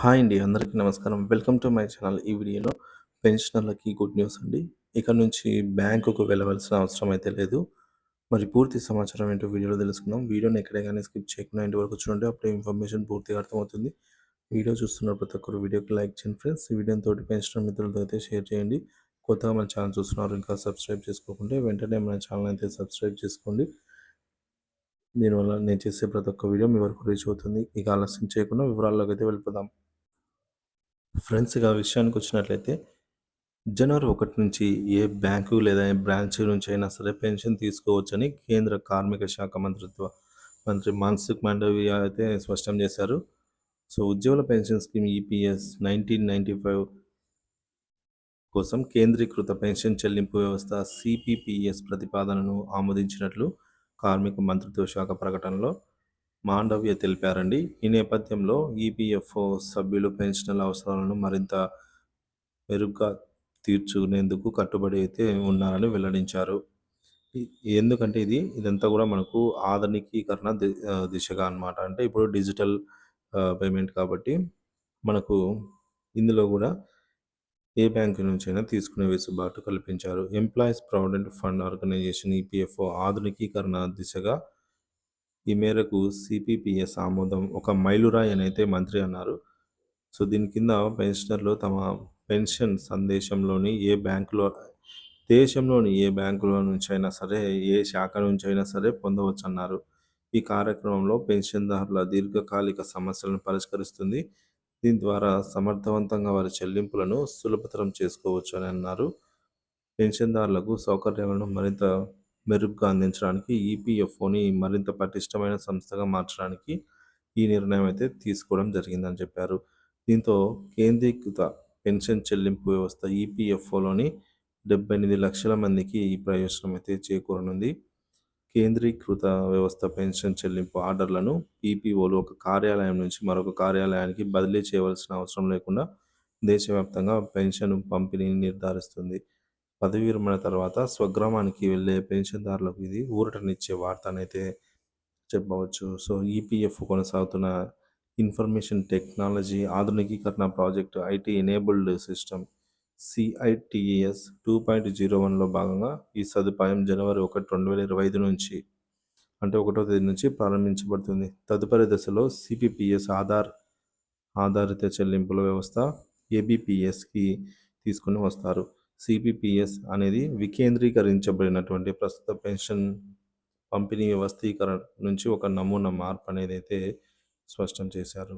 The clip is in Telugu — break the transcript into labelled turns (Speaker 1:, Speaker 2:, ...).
Speaker 1: హాయ్ అండి. అందరికీ నమస్కారం. Welcome to my channel. ఈ వీడియోలో పెన్షనర్లకి గుడ్ న్యూస్ అండి. ఇక నుంచి బ్యాంకుకు వెళ్ళవలసిన అవసరం అయితే లేదు. మరి పూర్తి సమాచారం ఏంటో వీడియోలో తెలుసుకుందాం. వీడియోని ఎక్కడ గాని స్కిప్ చేయకుండా ఎండ్ వరకు చూడండి. అప్పుడే ఇన్ఫర్మేషన్ పూర్తిగా అర్థమవుతుంది. వీడియో చూస్తున్న ప్రతి ఒక్కరు వీడియోకి లైక్ చేయండి ఫ్రెండ్స్. ఈ వీడియోని తోటి పెన్షనర్ మిత్రులతో అయితే షేర్ చేయండి. కొత్తగా మన ఛానల్ చూస్తున్నారు ఇంకా సబ్స్క్రైబ్ చేసుకోకుంటే వెంటనే మన ఛానల్ అయితే సబ్స్క్రైబ్ చేసుకోండి. దీనివల్ల నేను చేసే ప్రతి ఒక్క వీడియో మీ వరకు రీచ్ అవుతుంది. ఇక ఆలస్యం చేయకుండా వివరాల్లోకి అయితే వెళ్ళిపోదాం. ఫ్రెండ్స్ ఇక విషయానికొచ్చినట్లయితే, జనవరి 1 నుంచి ఏ బ్యాంకు లేదా ఏ బ్రాంచ్ నుంచి అయినా సరే పెన్షన్ తీసుకోవచ్చని కేంద్ర కార్మిక శాఖ మంత్రి మన్సుఖ్ మాండవీయ అయితే స్పష్టం చేశారు. సో, ఉజ్వల పెన్షన్ స్కీమ్ ఈపీఎస్ 1995 కోసం కేంద్రీకృత పెన్షన్ చెల్లింపు వ్యవస్థ సిపిపిఎస్ ప్రతిపాదనను ఆమోదించినట్లు కార్మిక మంత్రిత్వ శాఖ ప్రకటనలో మాండవ్య తెలిపారండి. ఈ నేపథ్యంలో ఈపీఎఫ్ఓ సభ్యులు పెన్షనర్ల అవసరాలను మరింత మెరుగ్గా తీర్చుకునేందుకు కట్టుబడి అయితే ఉన్నారని వెల్లడించారు. ఇ ఎందుకంటే ఇదంతా కూడా మనకు ఆధునికీకరణ దిశగా అన్నమాట. అంటే ఇప్పుడు డిజిటల్ పేమెంట్ కాబట్టి మనకు ఇందులో కూడా ఏ బ్యాంకు నుంచైనా తీసుకునే వెసులుబాటు కల్పించారు. Employees provident fund organization EPFO ఆధునికీకరణ దిశగా ఈ మేరకు సిపిపిఎస్ ఆమోదం ఒక మైలురాయి అని అయితే మంత్రి అన్నారు. సో, దీని కింద పెన్షనర్లు తమ పెన్షన్ దేశంలోని ఏ బ్యాంకులో నుంచైనా సరే, ఏ శాఖ నుంచైనా సరే పొందవచ్చన్నారు. ఈ కార్యక్రమంలో పెన్షన్దారుల దీర్ఘకాలిక సమస్యలను పరిష్కరిస్తుంది. దీని ద్వారా సమర్థవంతంగా వారి చెల్లింపులను సులభతరం చేసుకోవచ్చు అని అన్నారు. పెన్షన్దారులకు సౌకర్యాలను మరింత మెరుగ్గా అందించడానికి ఈపీఎఫ్ఓని మరింత పటిష్టమైన సంస్థగా మార్చడానికి ఈ నిర్ణయం అయితే తీసుకోవడం జరిగిందని చెప్పారు. దీంతో కేంద్రీకృత పెన్షన్ చెల్లింపు వ్యవస్థ ఈపీఎఫ్ఓలోని 78 లక్షల మందికి ఈ ప్రయోజనం అయితే చేకూరనుంది. కేంద్రీకృత వ్యవస్థ పెన్షన్ చెల్లింపు ఆర్డర్లను పీపీఓలు ఒక కార్యాలయం నుంచి మరొక కార్యాలయానికి బదిలీ చేయవలసిన అవసరం లేకుండా దేశవ్యాప్తంగా పెన్షన్ పంపిణీని నిర్ధారిస్తుంది. పదవీ విరమణ తర్వాత స్వగ్రామానికి వెళ్ళే పెన్షన్దారులకు ఇది ఊరటనిచ్చే వార్త అనైతే చెప్పవచ్చు. సో, ఈపీఎఫ్ కొనసాగుతున్న ఇన్ఫర్మేషన్ టెక్నాలజీ ఆధునికీకరణ project IT enabled system CITS 2.01లో భాగంగా ఈ సదుపాయం జనవరి 1, 2025 నుంచి అంటే 1వ తేదీ నుంచి ప్రారంభించబడుతుంది. తదుపరి దశలో సిపిపిఎస్ ఆధారిత చెల్లింపుల వ్యవస్థ ఏబిపిఎస్కి తీసుకుని వస్తారు. సిపిపిఎస్ అనేది వికేంద్రీకరించబడినటువంటి ప్రస్తుత పెన్షన్ పంపిణీ వ్యవస్థీకరణ నుంచి ఒక నమూనా మార్పు అనేది అయితే స్పష్టం చేశారు.